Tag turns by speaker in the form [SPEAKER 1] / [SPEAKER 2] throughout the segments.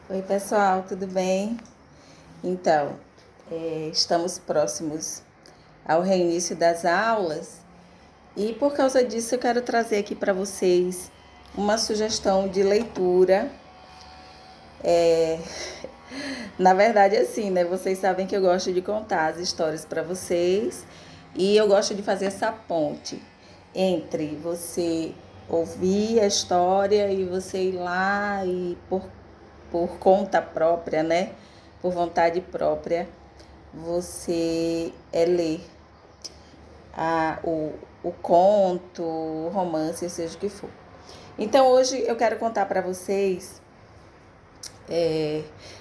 [SPEAKER 1] Oi, pessoal, tudo bem? Então, estamos próximos ao reinício das aulas e por causa disso eu quero trazer aqui para vocês uma sugestão de leitura. É, Na verdade, assim, né? Vocês sabem que eu gosto de contar as histórias para vocês e eu gosto de fazer essa ponte entre você ouvir a história e você ir lá e por conta própria, né? Por vontade própria, você ler o conto, o romance, seja o que for. Então hoje eu quero contar para vocês.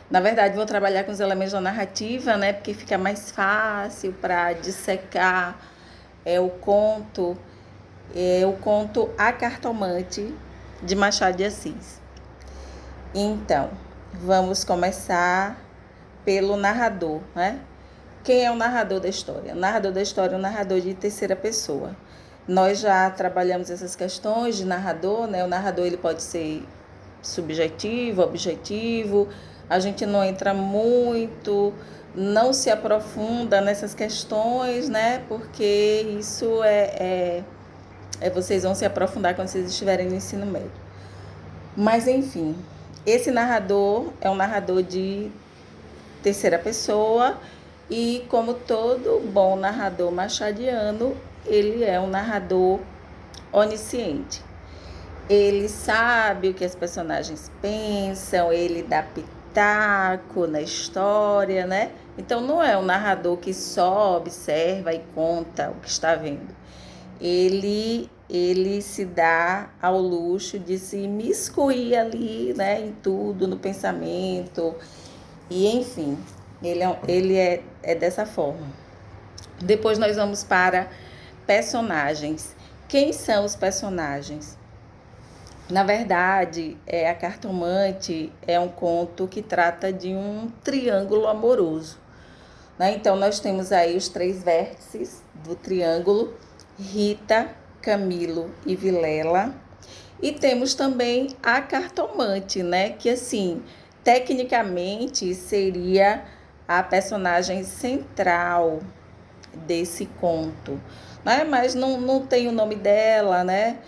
[SPEAKER 1] Na verdade, vou trabalhar com os elementos da narrativa, né? Porque fica mais fácil para dissecar o conto A Cartomante de Machado de Assis. Então, vamos começar pelo narrador, né? Quem é o narrador da história? O narrador da história é um narrador de terceira pessoa. Nós já trabalhamos essas questões de narrador, né? O narrador ele pode ser subjetivo, objetivo. A gente não entra muito, não se aprofunda nessas questões, né? Porque isso vocês vão se aprofundar quando vocês estiverem no ensino médio. Mas enfim, esse narrador é um narrador de terceira pessoa e, como todo bom narrador machadiano, ele é um narrador onisciente. Ele sabe o que as personagens pensam, ele dá pitaco na história, né? Então não é um narrador que só observa e conta o que está vendo. Ele se dá ao luxo de se imiscuir ali, né, em tudo, no pensamento, e enfim, ele é dessa forma. Depois nós vamos para personagens. Quem são os personagens? Na verdade, A Cartomante é um conto que trata de um triângulo amoroso, né? Então, nós temos aí os três vértices do triângulo: Rita, Camilo e Vilela. E temos também a cartomante, né? Que, assim, tecnicamente seria a personagem central desse conto, né? Mas não tem o nome dela, né?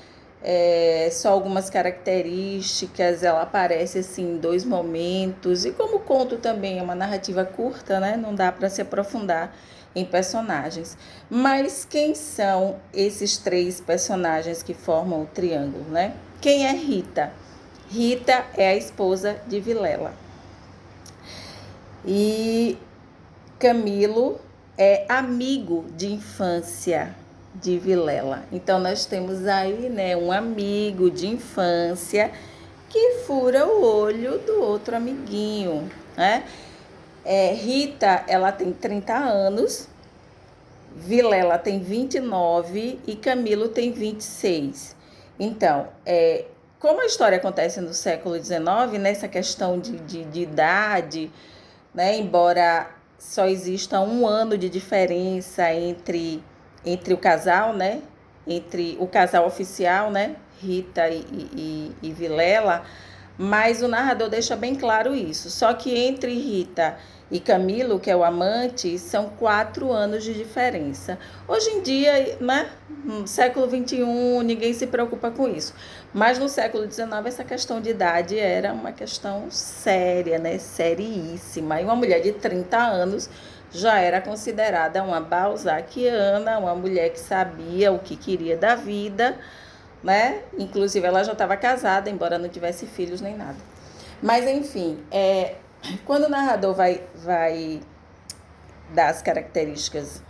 [SPEAKER 1] Só algumas características, ela aparece assim em dois momentos, e como o conto também é uma narrativa curta, né, não dá para se aprofundar em personagens. Mas quem são esses três personagens que formam o triângulo, né? Quem é Rita? Rita é a esposa de Vilela. E Camilo é amigo de infância de Vilela. Então nós temos aí, né, um amigo de infância que fura o olho do outro amiguinho, né? Rita, ela tem 30 anos, Vilela tem 29 e Camilo tem 26. Então, como a história acontece no século XIX, nessa questão de idade, né, embora só exista um ano de diferença entre o casal, né, entre o casal oficial, né, Rita e Vilela, mas o narrador deixa bem claro isso. Só que entre Rita e Camilo, que é o amante, são 4 anos de diferença. Hoje em dia, né, no século XXI, ninguém se preocupa com isso. Mas no século XIX, essa questão de idade era uma questão séria, né, seríssima. E uma mulher de 30 anos já era considerada uma balzaquiana, uma mulher que sabia o que queria da vida, né? Inclusive ela já estava casada, embora não tivesse filhos nem nada. Mas enfim, quando o narrador vai dar as características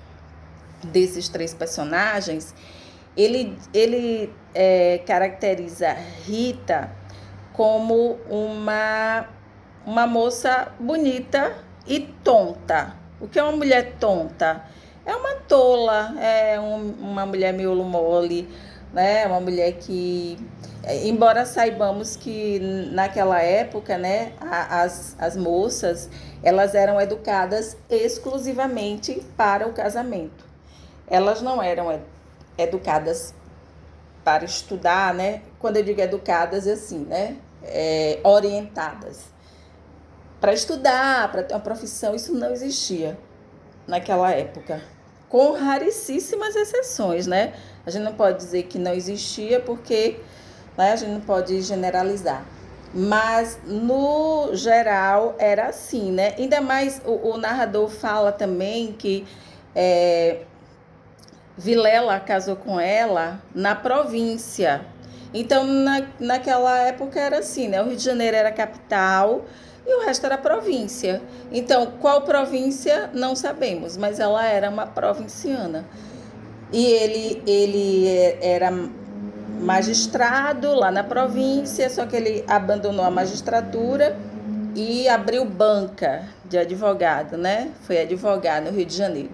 [SPEAKER 1] desses três personagens, ele caracteriza Rita como uma moça bonita e tonta. O que é uma mulher tonta? É uma tola, uma mulher miolo mole, né? Uma mulher que, embora saibamos que naquela época, né, as moças, elas eram educadas exclusivamente para o casamento. Elas não eram educadas para estudar, né? Quando eu digo educadas, assim, né? Orientadas. para estudar, para ter uma profissão, isso não existia naquela época, com raríssimas exceções, né? A gente não pode dizer que não existia porque, né, a gente não pode generalizar. Mas, no geral, era assim, né? Ainda mais, o narrador fala também que Vilela casou com ela na província. Então, naquela época era assim, né? O Rio de Janeiro era a capital e o resto era província. Então, qual província? Não sabemos, mas ela era uma provinciana. E ele era magistrado lá na província, só que ele abandonou a magistratura e abriu banca de advogado, né? Foi advogado no Rio de Janeiro.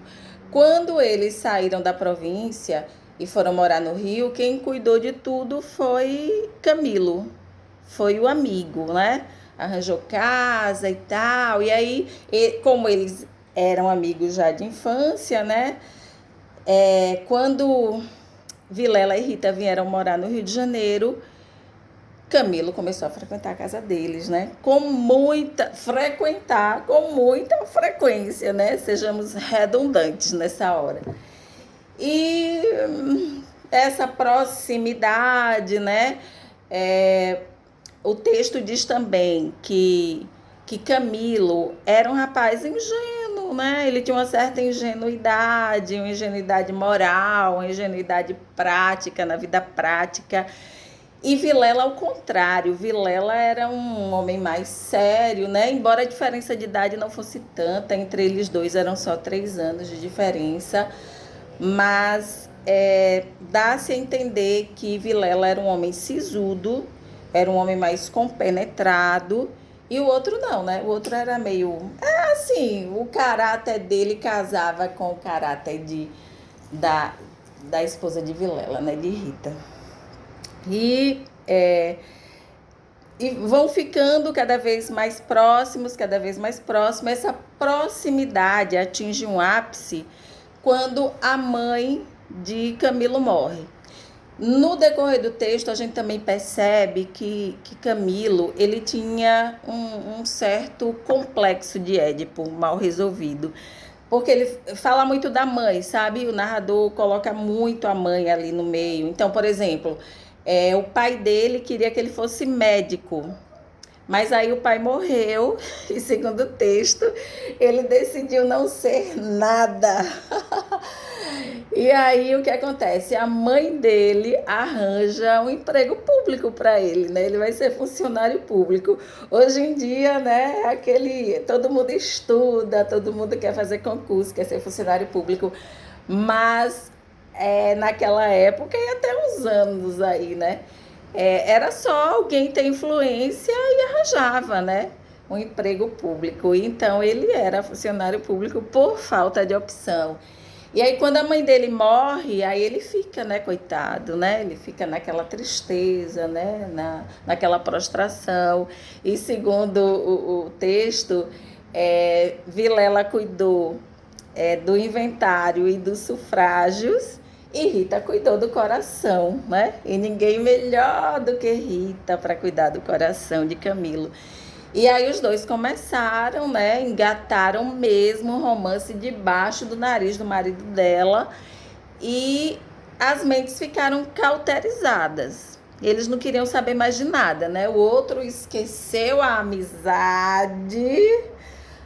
[SPEAKER 1] Quando eles saíram da província e foram morar no Rio, quem cuidou de tudo foi Camilo, foi o amigo, né? Arranjou casa e tal. E aí, como eles eram amigos já de infância, né? Quando Vilela e Rita vieram morar no Rio de Janeiro, Camilo começou a frequentar a casa deles, né? Com muita frequência, né? Sejamos redundantes nessa hora. E essa proximidade, né? O texto diz também que Camilo era um rapaz ingênuo, né? Ele tinha uma certa ingenuidade, uma ingenuidade moral, uma ingenuidade prática, na vida prática. E Vilela, ao contrário, Vilela era um homem mais sério, né? Embora a diferença de idade não fosse tanta, entre eles dois eram só 3 anos de diferença, mas dá-se a entender que Vilela era um homem sisudo, era um homem mais compenetrado, e o outro não, né? O outro era meio... assim, o caráter dele casava com o caráter da esposa de Vilela, né? De Rita. E vão ficando cada vez mais próximos. Essa proximidade atinge um ápice quando a mãe de Camilo morre. No decorrer do texto, a gente também percebe que Camilo ele tinha um certo complexo de Édipo mal resolvido. Porque ele fala muito da mãe, sabe? O narrador coloca muito a mãe ali no meio. Então, por exemplo, o pai dele queria que ele fosse médico. Mas aí o pai morreu e, segundo o texto, ele decidiu não ser nada. E aí o que acontece? A mãe dele arranja um emprego público para ele, né? Ele vai ser funcionário público. Hoje em dia, né, todo mundo estuda, todo mundo quer fazer concurso, quer ser funcionário público, mas naquela época e até uns anos aí, né? Era só alguém ter influência e arranjava, né? Um emprego público. Então ele era funcionário público por falta de opção. E aí, quando a mãe dele morre, aí ele fica, né, coitado, né? Ele fica naquela tristeza, né? Naquela prostração. E segundo o texto, Vilela cuidou do inventário e dos sufrágios, e Rita cuidou do coração, né? E ninguém melhor do que Rita para cuidar do coração de Camilo. E aí os dois começaram, né? Engataram mesmo um romance debaixo do nariz do marido dela. E as mentes ficaram cauterizadas. Eles não queriam saber mais de nada, né? O outro esqueceu a amizade,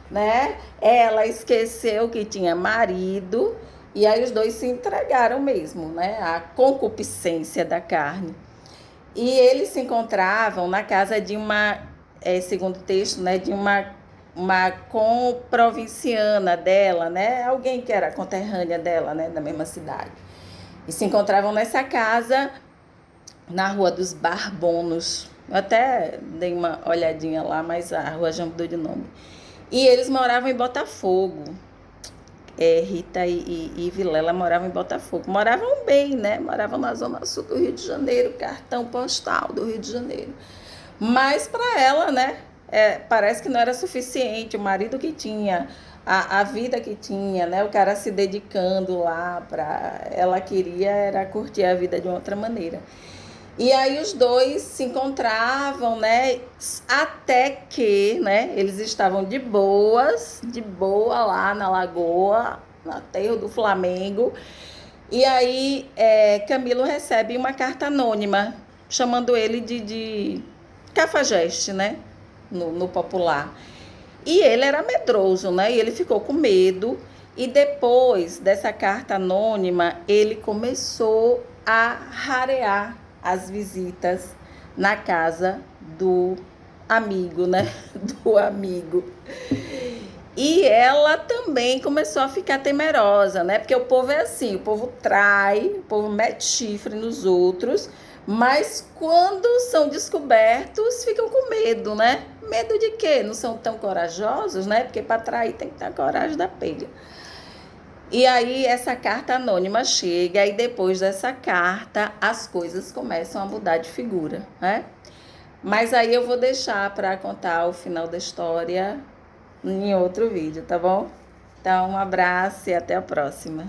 [SPEAKER 1] né? Ela esqueceu que tinha marido. E aí os dois se entregaram mesmo, né? À concupiscência da carne. E eles se encontravam na casa de uma... segundo o texto, né, de uma comprovinciana dela, né, alguém que era conterrânea dela, né, da mesma cidade. E se encontravam nessa casa, na Rua dos Barbonos. Eu até dei uma olhadinha lá, mas a rua já mudou de nome. E eles moravam em Botafogo. Rita e Vilela moravam em Botafogo. Moravam bem, né? Moravam na zona sul do Rio de Janeiro, cartão postal do Rio de Janeiro. Mas para ela, né, parece que não era suficiente o marido que tinha, a vida que tinha, né, o cara se dedicando lá, ela queria era curtir a vida de uma outra maneira. E aí os dois se encontravam, né? Até que, né? Eles estavam de boa lá na lagoa, no aterro do Flamengo. E aí Camilo recebe uma carta anônima, chamando ele de cafajeste, né? No popular. E ele era medroso, né? E ele ficou com medo. E depois dessa carta anônima, ele começou a rarear as visitas na casa do amigo, né? Do amigo. E ela também começou a ficar temerosa, né? Porque o povo é assim, o povo trai, o povo mete chifre nos outros, mas quando são descobertos, ficam com medo, né? Medo de quê? Não são tão corajosos, né? Porque para trair tem que ter a coragem da pega. E aí essa carta anônima chega e depois dessa carta as coisas começam a mudar de figura, né? Mas aí eu vou deixar para contar o final da história em outro vídeo, tá bom? Então, um abraço e até a próxima.